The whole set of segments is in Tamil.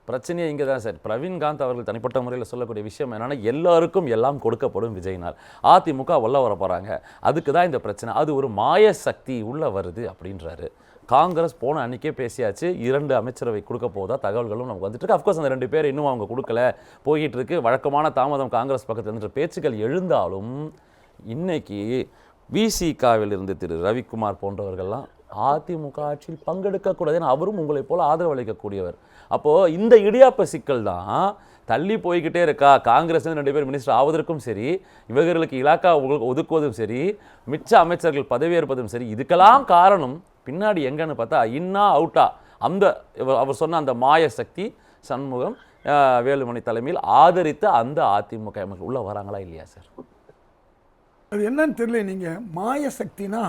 பிரச்சனையே இங்கே தான் சார். பிரவீன்காந்த் அவர்கள் தனிப்பட்ட முறையில் சொல்லக்கூடிய விஷயம் என்னன்னா, எல்லாருக்கும் எல்லாம் கொடுக்கப்படும் விஜய்னால். அதிமுக உள்ள வர போகிறாங்க, அதுக்கு தான் இந்த பிரச்சனை, அது ஒரு மாய சக்தி உள்ளே வருது அப்படின்றாரு. காங்கிரஸ் போன அன்றைக்கே பேசியாச்சு, 2 அமைச்சரவை கொடுக்க போதா தகவல்களும் நமக்கு வந்துட்டு இருக்கு. அஃப்கோர்ஸ் அந்த 2 பேர் இன்னும் அவங்க கொடுக்கல, போய்கிட்டு இருக்கு. வழக்கமான தாமதம் காங்கிரஸ் பக்கத்தில் இருந்துட்டு பேச்சுக்கள் எழுந்தாலும் இன்னைக்கு விசிகாவில் இருந்து திரு ரவிக்குமார் போன்றவர்கள்லாம் அதிமுக ஆட்சியில் பங்கெடுக்கக்கூடாது, ஏன்னா அவரும் உங்களை போல ஆதரவு அளிக்கக்கூடியவர். அப்போது இந்த இடியாப்ப சிக்கல் தான் தள்ளி போய்கிட்டே இருக்கா. காங்கிரஸ் 2 பேர் மினிஸ்டர் ஆவதற்கும் சரி, இவர்களுக்கு இலாக்கா ஒதுக்குவதும் சரி, மிச்ச அமைச்சர்கள் பதவியேற்பதும் சரி, இதுக்கெல்லாம் காரணம் பின்னாடி எங்கன்னு பார்த்தா இன்னா அவுட்டா அந்த அவர் சொன்ன அந்த மாய சக்தி சண்முகம் வேலுமணி தலைமையில் ஆதரித்த அந்த அதிமுக உள்ள வராங்களா இல்லையா சார்? அது என்னன்னு தெரியல. நீங்கள் மாய சக்தினா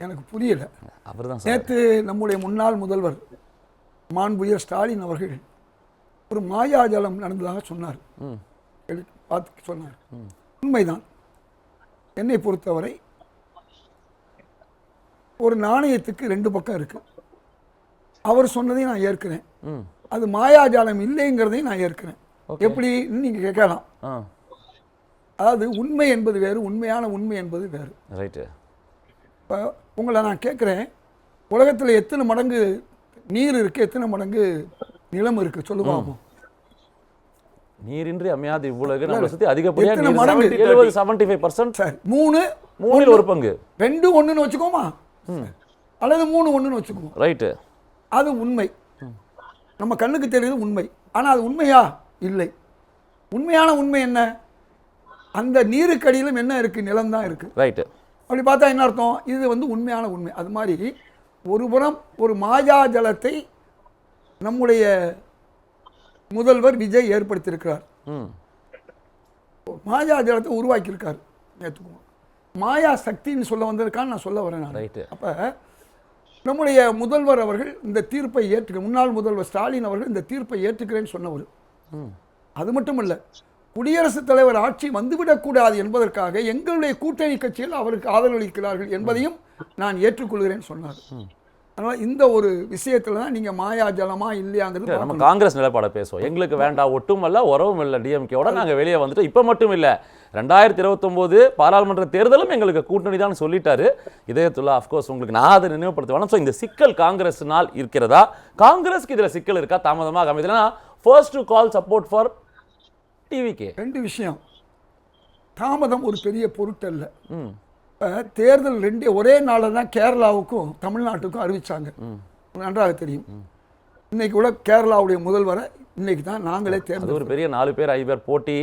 எனக்கு புரியல. அவர் தான் நேற்று நம்முடைய முன்னாள் முதல்வர் மாண்புயர் ஸ்டாலின் அவர்கள் ஒரு மாயாஜலம் நடந்ததாக சொன்னார், பார்த்து சொன்னார். உண்மைதான். என்னை பொறுத்தவரை ஒரு நாணயத்துக்கு 2 பக்கம் இருக்கு. அவர் சொன்னதையும் நான் ஏற்கிறேன், அது மாயாஜாலம் இல்லைங்கிறதையும் நான் ஏற்கிறேன். எப்படி நீங்க கேட்கலாம். அதாவது உண்மை என்பது வேறு, உண்மையான உண்மை என்பது வேறு. ரைட்டு. இப்போ உங்களை நான் கேட்குறேன், உலகத்தில் எத்தனை மடங்கு நீர் இருக்குது, எத்தனை மடங்கு நிலம் இருக்குது சொல்லுவாங்க. நீரின்றி அமையாது இவ்வுலகு, நம்மளை சுற்றி அதிகப்படியாக எத்தனை மடங்கு? 75% சார் 3 மூணில் ஒரு பங்கு, 2 1ன்னு வச்சுக்கோமா, அல்லது 3 1ன்னு வச்சுக்கோமா. ரைட்டு. அது உண்மை, நம்ம கண்ணுக்கு தெரியுது உண்மை. ஆனால் அது உண்மையா? இல்லை. உண்மையான உண்மை என்ன? அந்த நீருக்கடியிலும் என்ன இருக்குது? நிலம் தான் இருக்குது. ரைட்டு. அப்படி பார்த்தா என்ன அர்த்தம்? இது வந்து உண்மையான உண்மை. அது மாதிரி ஒரு புறம் ஒரு மாயாஜலத்தை நம்முடைய முதல்வர் விஜய் ஏற்படுத்தியிருக்கிறார், மாயாஜலத்தை உருவாக்கியிருக்கார். ஏற்றுக்குவோம். மாயா சக்தின்னு சொல்ல வந்ததுக்கான நான் சொல்ல வரேன். ரைட்டு. அப்போ நம்முடைய முதல்வர் அவர்கள் இந்த தீர்ப்பை முன்னாள் முதல்வர் ஸ்டாலின் அவர்கள் இந்த தீர்ப்பை ஏற்றுக்கிறேன்னு சொன்னவர். அது மட்டும் இல்லை, குடியரசுத் தலைவர் ஆட்சி வந்துவிடக்கூடாது என்பதற்காக எங்களுடைய கூட்டணி கட்சிகள் அவருக்கு ஆதரவளிக்கிறார்கள் என்பதையும் நான் ஏற்றுக்கொள்கிறேன் சொன்னார். அதனால் இந்த ஒரு விஷயத்தில் தான் நீங்கள் மாயாஜலமா இல்லையாங்கிறது நம்ம காங்கிரஸ் நிலைப்பாடை பேசுவோம். எங்களுக்கு வேண்டாம், ஒட்டுமல்ல உறவும் இல்லை டிஎம்கேவோட நாங்கள் வெளியே வந்துட்டு, இப்போ மட்டும் இல்லை 2029 பாராளுமன்ற தேர்தலும் எங்களுக்கு கூட்டணி தான் சொல்லிட்டாரு இதயத்துல்லா. அஃப்கோர்ஸ் உங்களுக்கு நான் அதை நினைவுபடுத்த வேணும். ஸோ இந்த சிக்கல் காங்கிரஸ்னால் இருக்கிறதா? காங்கிரஸ்க்கு இதில் சிக்கல் இருக்கா? தாமதமாக அமைதினா first to call support for TVK. 2 விஷயம். தாமதம் ஒரு பெரிய பொருட்டல்ல. தேர்தல் 2 ஒரே நாளில் தான் கேரளாவுக்கும் தமிழ்நாட்டுக்கும் அறிவிச்சாங்க, நன்றாக தெரியும். இன்னைக்கு கூட கேரளாவுடைய முதல்வரை இன்னைக்கு தான் நாங்களே தேர்ந்தெடுத்தோம். ஒரு பெரிய 4 பேர் 5 பேர் போட்டி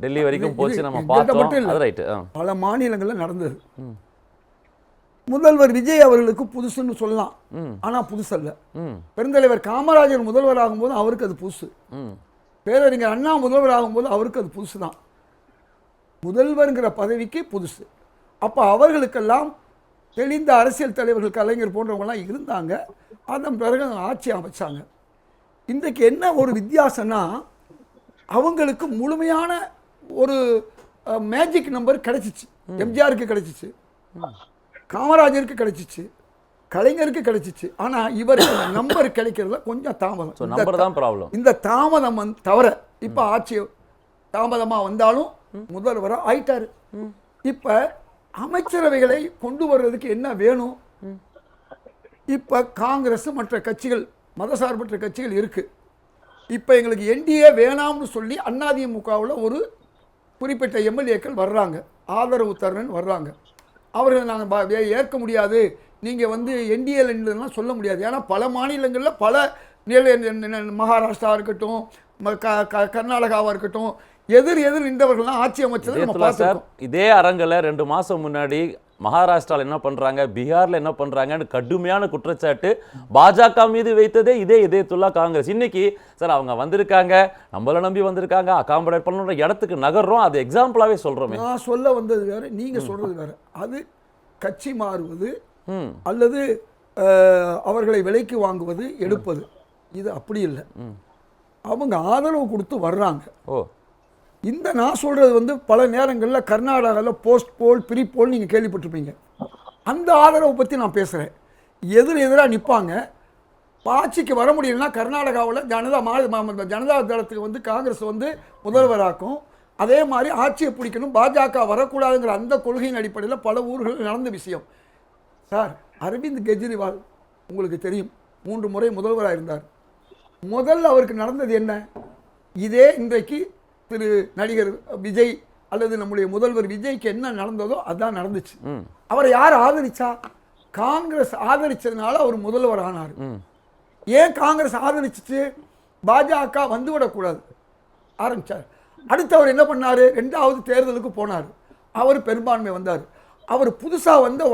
டெல்லி வரைக்கும் போச்சு, நம்ம பார்த்தோம். அது ரைட். பல மாநிலங்களில் நடந்தது. முதல்வர் விஜய் அவர்களுக்கு புதுசுன்னு சொல்லலாம், ஆனா புதுசல்ல. பெருந்தலைவர் காமராஜர் முதல்வர் ஆகும்போது அவருக்கு அது புதுசு, பேரறிஞர் அண்ணா முதல்வர் ஆகும்போது அவருக்கு அது புதுசு தான். முதல்வர்ங்கிற பதவிக்கு புதுசு. அப்போ அவர்களுக்கெல்லாம் தெளிந்த அரசியல் தலைவர்கள், கலைஞர் போன்றவங்களாம் இருந்தாங்க. அதன் பிறகு ஆட்சி அமைச்சாங்க. இன்றைக்கு என்ன ஒரு வித்தியாசம்னா, அவங்களுக்கு முழுமையான ஒரு மேஜிக் நம்பர் கிடைச்சிச்சு. எம்ஜிஆருக்கு கிடைச்சிச்சு, காமராஜருக்கு கிடைச்சிச்சு, கலைஞருக்கு கிடைச்சிச்சு. ஆனால் இவருக்கு நம்பர் கிடைக்கிறதுல கொஞ்சம் தாமதம். இந்த தாமதம் தவிர இப்போ ஆட்சி தாமதமாக வந்தாலும் முதல்வராக ஆயிட்டாரு. இப்போ அமைச்சரவைகளை கொண்டு வர்றதுக்கு என்ன வேணும்? இப்போ காங்கிரஸ் மற்ற கட்சிகள், மதசார்பற்ற கட்சிகள் இருக்கு. இப்போ எங்களுக்கு என்டிஏ வேணாம்னு சொல்லி அதிமுகவில் ஒரு குறிப்பிட்ட எம்எல்ஏக்கள் வர்றாங்க, ஆதரவு தரணுன்னு வர்றாங்க. அவர்கள் நாங்கள் ஏற்க முடியாது, நீங்கள் வந்து என்டிஏலாம் சொல்ல முடியாது. ஏன்னா பல மாநிலங்களில் பல மகாராஷ்டிரா இருக்கட்டும், கர்நாடகாவாக இருக்கட்டும், எதிர் நின்றவர்கள்லாம் ஆட்சி அமைச்சது நம்ம பார்த்தோம். இதே அரங்கில் 2 மாதம் முன்னாடி மகாராஷ்டிராவில் என்ன பண்ணுறாங்க, பீகாரில் என்ன பண்ணுறாங்கன்னு கடுமையான குற்றச்சாட்டு பாஜக மீது வைத்ததே இதயத்துல்லா காங்கிரஸ். இன்னைக்கு சார் அவங்க வந்திருக்காங்க, நம்மளை நம்பி வந்திருக்காங்க, அகாமடேட் பண்ணுற இடத்துக்கு நகர்றோம், அது எக்ஸாம்பிளாகவே சொல்கிறோமே. நான் சொல்ல வந்தது வேறு, நீங்கள் சொல்கிறது வேறு. அது கட்சி மாறுவது அல்லது அவர்களை விலைக்கு வாங்குவது, எடுப்பது, இது அப்படி இல்லை. அவங்க ஆதரவு கொடுத்து வர்றாங்க. இந்த நான் சொல்கிறது வந்து பல நேரங்களில் கர்நாடகாவில் போஸ்ட் போல் ப்ரீ போல் நீங்கள் கேள்விப்பட்டிருப்பீங்க. அந்த ஆதரவை பற்றி நான் பேசுகிறேன். எதிராக நிற்பாங்க. ஆட்சிக்கு வர முடியலன்னா கர்நாடகாவில் ஜனதா தளத்துக்கு வந்து காங்கிரஸ் வந்து முதல்வராக்கும். அதே மாதிரி ஆட்சியை பிடிக்கணும், பாஜக வரக்கூடாதுங்கிற அந்த கொள்கையின் அடிப்படையில் பல ஊர்களில் நடந்த விஷயம். சார், அரவிந்த் கெஜ்ரிவால் உங்களுக்கு தெரியும் 3 முறை முதல்வராக இருந்தார். முதல்ல அவருக்கு நடந்தது என்ன? இதே இன்றைக்கு திரு நடிகர் விஜய் அல்லது நம்முடைய முதல்வர் விஜய்க்கு என்ன நடந்ததோ அதுதான் நடந்துச்சு. அவரை யார் ஆதரிச்சா? காங்கிரஸ் ஆதரிச்சதுனால அவர் முதல்வர் ஆனார். ஏன் காங்கிரஸ் ஆதரிச்சிச்சு? பாஜக வந்துவிடக்கூடாது ஆரம்பிச்சார். அடுத்து அவர் என்ன பண்ணார்? 2வது தேர்தலுக்கு போனார். அவர் பெரும்பான்மை வந்தார். அவர் புதுசாக வந்த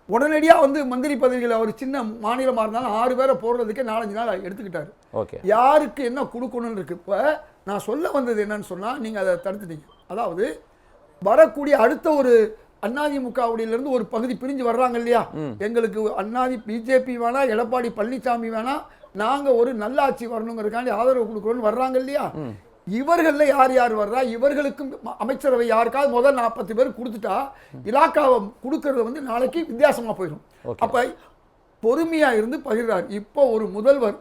உடனடியாக வந்து மந்திரி பதவிகள் அவர் சின்ன மாநிலமாக இருந்தாலும் 6 பேரை போடுறதுக்கே 4-5 நாள் எடுத்துக்கிட்டாரு. யாருக்கு என்ன கொடுக்கணும்னு இருக்கு. இப்போ நான் சொல்ல வந்தது என்னன்னு சொன்னால் நீங்கள் அதை தடுத்துட்டீங்க. அதாவது வரக்கூடிய அடுத்த ஒரு அதிமுகவிலிருந்து ஒரு பகுதி பிரிஞ்சு வர்றாங்க இல்லையா, எங்களுக்கு பிஜேபி வேணா, எடப்பாடி பழனிசாமி வேணா, நாங்கள் ஒரு நல்லாட்சி வரணுங்கிறதுக்காண்டி ஆதரவு கொடுக்குறோன்னு வர்றாங்க இல்லையா, இவர்களில் யார் யார் வர்றா, இவர்களுக்கும் அமைச்சரவை யாருக்காவது முதல் 40 பேர் கொடுத்துட்டா இலாக்காவை கொடுக்கறது வந்து நாளைக்கு வித்தியாசமாக போயிடும். அப்போ பொறுமையாக இருந்து பகிர்றார். இப்போ ஒரு முதல்வர்,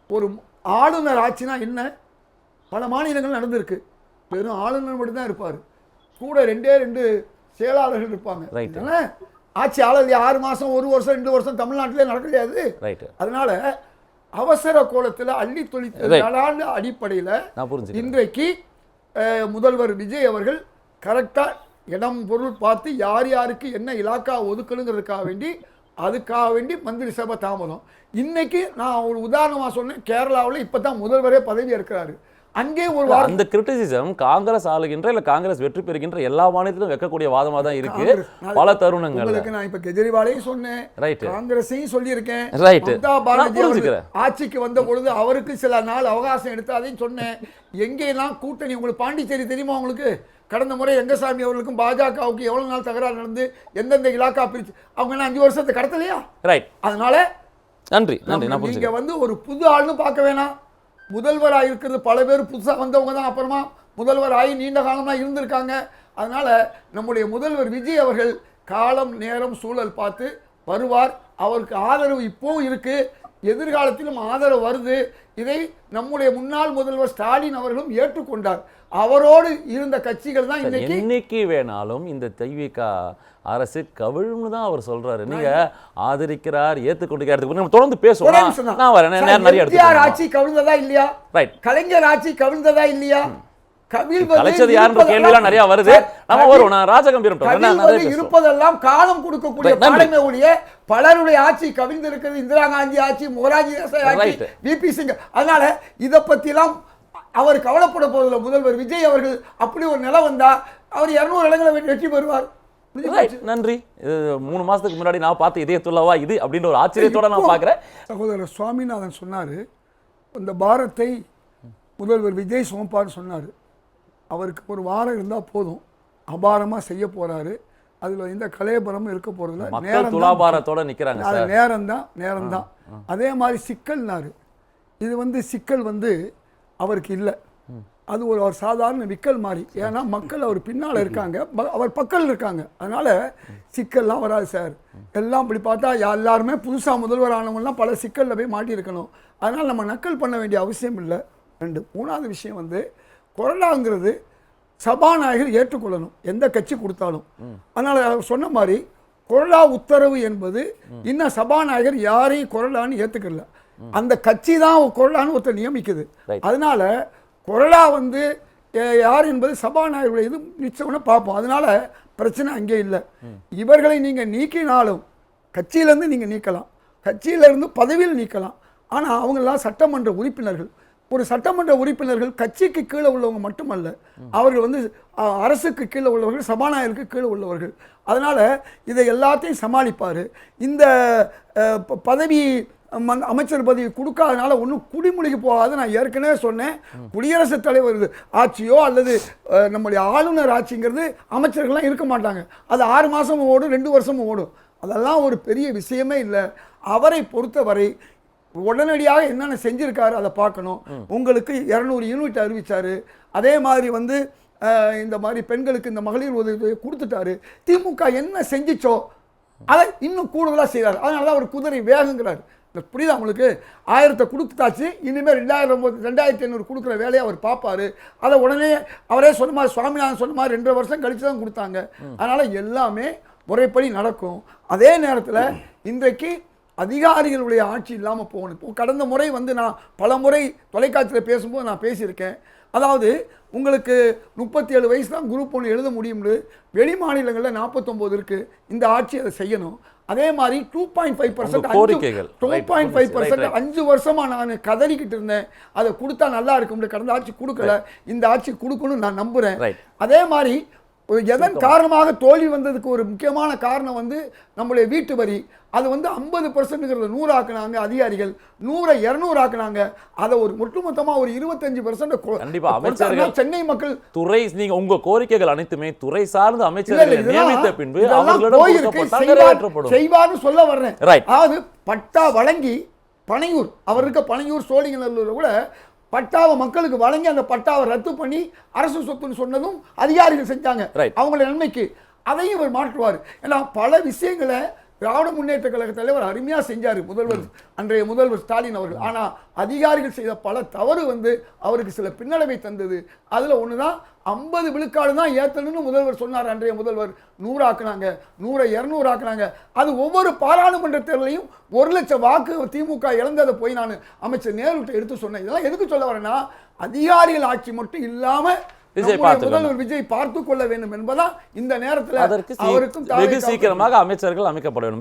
ஒரு ஆளுநர் ஆட்சினா என்ன? பல மாநிலங்கள் நடந்திருக்கு. வெறும் ஆளுநர் மட்டும் தான் இருப்பார், கூட 2 செயலாளர்கள் இருப்பாங்க. ஆட்சி ஆளல் 6 மாதம் 1 வருஷம் 2 வருஷம் தமிழ்நாட்டிலே நடக்கலையாது. அதனால அவசர கோலத்தில் அள்ளி தொழில் அடிப்படையில் இன்றைக்கு முதல்வர் விஜய் அவர்கள் கரெக்டாக இடம் பொருள் பார்த்து யார் யாருக்கு என்ன இலாக்கா ஒதுக்கணுங்கிறதுக்காக வேண்டி மந்திரி சபை தாமதம். இன்னைக்கு நான் ஒரு உதாரணமாக சொன்னேன், கேரளாவில் இப்போ தான் முதல்வரே பதவி இருக்கிறாரு. அங்கே ஒரு அந்த கிரிட்டிசிசம் காங்கிரஸ் ஆளுகின்ற இல்ல காங்கிரஸ் வெற்றி பெறுகின்ற எல்லா மாநிலத்திலும் வைக்கக்கூடிய வாதமா தான் இருக்கு. பல தருணங்கள் நான் இப்ப கெஜ்ரிவாலையும் சொன்னேன், காங்கிரஸையும் சொல்லியிருக்கேன். ஆட்சிக்கு வந்த பொழுது அவருக்கு சில நாள் அவகாசம் எடுத்து அதையும் சொன்னேன். எங்கெல்லாம் கூட்டணி, உங்களுக்கு பாண்டிச்சேரி தெரியுமா? உங்களுக்கு கடந்த முறை எங்கசாமி அவர்களுக்கும் பாஜகவுக்கு எவ்வளவு நாள் தகராறு நடந்து எந்தெந்த இலாக்கா பிரிச்சு அவங்க 5 வருஷத்தை கடத்தலையா? அதனால நன்றி. நீங்க வந்து ஒரு புது ஆள்னு பார்க்க வேணாம். முதல்வராக இருக்கிறது பல பேர் புதுசாக வந்தவங்க தான் அப்புறமா முதல்வராகி நீண்ட காலமாக இருந்திருக்காங்க. அதனால் நம்முடைய முதல்வர் விஜய் அவர்கள் காலம் நேரம் சூழல் பார்த்து வருவார். அவருக்கு ஆதரவு இப்போவும் இருக்குது, எதிர்காலத்திலும் ஆதரவு வருது. இதை நம்முடைய முன்னாள் முதல்வர் ஸ்டாலின் அவர்களும் ஏற்றுக்கொண்டார். அவரோடு இருந்த கட்சிகள் தான் இன்னைக்கு வேணாலும் இந்த திமுக அரசு கவிழ்னு தான் அவர் சொல்றாரு. நீங்க ஆதரிக்கிறார், ஏத்துக்கொண்டு நம்ம தொடர்ந்து பேசுவோம். நான் வரேன். நிறைய ஆட்சி கவிழ்ந்ததா இல்லையா? கலைஞர் ஆட்சி கவிழ்ந்ததா இல்லையா? நிறைய வருது. நம்ம வருவோம். நான் ராஜகம்பீரம் இருப்பதெல்லாம் காலம் கொடுக்கக்கூடிய பாடமே ஒழிய பலருடைய ஆட்சி கவிழ்ந்திருக்கிறது. இந்திரா காந்தி ஆட்சி, மொராஜி தேசாய் ஆட்சி, விபி சிங். அதனால இதை பத்தி எல்லாம் அவர் கவலைப்பட போவதில்லை. முதல்வர் விஜய் அவர்கள் அப்படி ஒரு நிலை வந்தா அவர் 200 இடங்களை வெற்றி பெறுவார். நன்றி. 3 மாசத்துக்கு முன்னாடி நான் பார்த்து இதே துள்ளவா இது அப்படின்ற ஒரு ஆச்சரியத்தோட நான் பார்க்கிறேன். சகோதரர் சுவாமிநாதன் சொன்னாரு, இந்த பாரத்தை முதல்வர் விஜய் சுமப்பான்னு சொன்னாரு. அவருக்கு ஒரு வாரம் இருந்தால் போதும், அபாரமாக செய்ய போறாரு. அதில் எந்த கலையபரமும் இருக்க போறதில்ல. துலாபாரத்தோட நிற்கிறாங்க. அது நேரம் தான். அதே மாதிரி சிக்கல்னாரு. இது வந்து சிக்கல் வந்து அவருக்கு இல்லை, அது ஒரு சாதாரண விக்கல் மாதிரி. ஏன்னா மக்கள் அவர் பின்னால் இருக்காங்க, அவர் பக்கம் இருக்காங்க. அதனால சிக்கல்லாம் வராது சார். எல்லாம் இப்படி பார்த்தா எல்லாருமே புதுசாக முதல்வர் ஆனவங்கலாம் பல சிக்கலில் போய் மாட்டியிருக்கணும். அதனால் நம்ம நக்கல் பண்ண வேண்டிய அவசியம் இல்லை. 3வது விஷயம் வந்து கொரோனாங்கிறது சபாநாயகர் ஏற்றுக்கொள்ளணும், எந்த கட்சி கொடுத்தாலும். அதனால் அவர் சொன்ன மாதிரி கொரோனா உத்தரவு என்பது இன்னும் சபாநாயகர் யாரையும் கொரோனான்னு ஏற்றுக்கல, அந்த கட்சி தான் கொரோனான்னு ஒருத்தர் நியமிக்குது. அதனால கொரோனா வந்து யார் என்பது சபாநாயகருடைய இது நிச்சயம்னு பார்ப்போம். அதனால பிரச்சனை அங்கே இல்லை. இவர்களை நீங்கள் நீக்கினாலும் கட்சியிலேருந்து நீங்கள் நீக்கலாம், கட்சியிலேருந்து பதவியில் நீக்கலாம். ஆனால் அவங்களாம் சட்டமன்ற உறுப்பினர்கள். ஒரு சட்டமன்ற உறுப்பினர்கள் கட்சிக்கு கீழே உள்ளவங்க மட்டுமல்ல, அவர்கள் வந்து அரசுக்கு கீழே உள்ளவர்கள், சபாநாயகருக்கு கீழே உள்ளவர்கள். அதனால் இதை எல்லாத்தையும் சமாளிப்பார். இந்த பதவி அமைச்சர் பதவி கொடுக்காதனால ஒன்றும் குடிமொழிக்கு போகாது. நான் ஏற்கனவே சொன்னேன், குடியரசுத் தலைவர் ஆட்சியோ அல்லது நம்முடைய ஆளுநர் ஆட்சிங்கிறது அமைச்சர்கள்லாம் இருக்க மாட்டாங்க. அது 6 மாதமும் ஓடும், 2 வருஷமும் ஓடும். அதெல்லாம் ஒரு பெரிய விஷயமே இல்லை. அவரை பொறுத்தவரை உடனடியாக என்னென்ன செஞ்சிருக்காரு அதை பார்க்கணும். உங்களுக்கு 200 யூனிட் அறிவிச்சாரு. அதே மாதிரி வந்து இந்த மாதிரி பெண்களுக்கு இந்த மகளிர் உதவி கொடுத்துட்டாரு. திமுக என்ன செஞ்சிச்சோ அதை இன்னும் கூடுதலாக செய்கிறார். அதனால தான் அவர் குதிரை வேகங்கிறார். புரியுதா உங்களுக்கு? 1000 கொடுத்தாச்சு, இனிமேல் 2500 கொடுக்குற வேலையை அவர் பார்ப்பாரு. அதை உடனே அவரே சொன்ன மாதிரி, சுவாமிநாதன் சொன்ன மாதிரி 2.5 வருஷம் கழிச்சு தான் கொடுத்தாங்க. அதனால எல்லாமே முறைப்படி நடக்கும். அதே நேரத்தில் இன்றைக்கு அதிகாரிகளுடைய ஆட்சி இல்லாமல் போகணும். இப்போ கடந்த முறை நான் பல முறை தொலைக்காட்சியில் பேசும்போது நான் பேசியிருக்கேன். அதாவது உங்களுக்கு 37 வயசு தான் குரூப் 1 எழுத முடியும்னு, வெளி மாநிலங்களில் 49 இருக்குது. இந்த ஆட்சி அதை செய்யணும். அதே மாதிரி 2.5% 5 வருஷமா நான் கதறிக்கிட்டு இருந்தேன். அதை கொடுத்தா நல்லா இருக்கும்னு. கடந்த ஆட்சி கொடுக்கல, இந்த ஆட்சி கொடுக்கணும்னு நான் நம்புகிறேன். அதே மாதிரி எதன் காரணமாக தோல்வி வந்ததுக்கு ஒரு முக்கியமான காரணம் நம்முடைய வீட்டு வரி. அது 50%ங்கிறத 100 ஆக்குனாங்க அதிகாரிகள், 100 200 ஆக்குனாங்க. அதை ஒரு ஒட்டுமொத்தமாக ஒரு 25% சென்னை மக்கள் துறை, நீங்க உங்க கோரிக்கைகள் அனைத்துமே துறை சார்ந்த அமைச்சர்களை நியமித்த பின்பு அவர்களிடம் செய்வார்னு சொல்ல வர்றேன். அதாவது பட்டா வழங்கி பனையூர், அவர் இருக்க பனையூர் சோழிங்கநல்லூர்ல கூட பட்டாவை மக்களுக்கு வழங்கி அந்த பட்டாவை ரத்து பண்ணி அரசு சொத்துன்னு சொன்னதும் அதிகாரிகள் செஞ்சாங்க அவங்களுடைய நன்மைக்கு. அதையும் இவர் மாற்றுவார். ஏன்னா பல விஷயங்களை திராவிட முன்னேற்ற கழக தலைவர் அருமையாக செஞ்சார், அன்றைய முதல்வர் ஸ்டாலின் அவர்கள். ஆனால் அதிகாரிகள் செய்த பல தவறு அவருக்கு சில பின்னடைவை தந்தது. அதில் ஒன்று தான் 50 விழுக்காடு தான் ஏற்றணும்னு முதல்வர் சொன்னார். அன்றைய முதல்வர் 100 ஆக்குனாங்க, 100 200 ஆக்குனாங்க. அது ஒவ்வொரு பாராளுமன்ற தேர்தலையும் 1 லட்சம் வாக்கு திமுக இழந்ததை போய் நான் அமைச்சர் நேருகிட்ட எடுத்து சொன்னேன். இதெல்லாம் எதுக்கு சொல்ல வரேன்னா, அதிகாரிகள் ஆட்சி மட்டும் இல்லாமல் முதல்வர் விஜய் பார்த்துக் கொள்ள வேண்டும் என்பதா இந்த நேரத்தில் அவருக்கும் வெகு சீக்கிரமாக அமைச்சர்கள் அமைக்கப்பட வேண்டும்.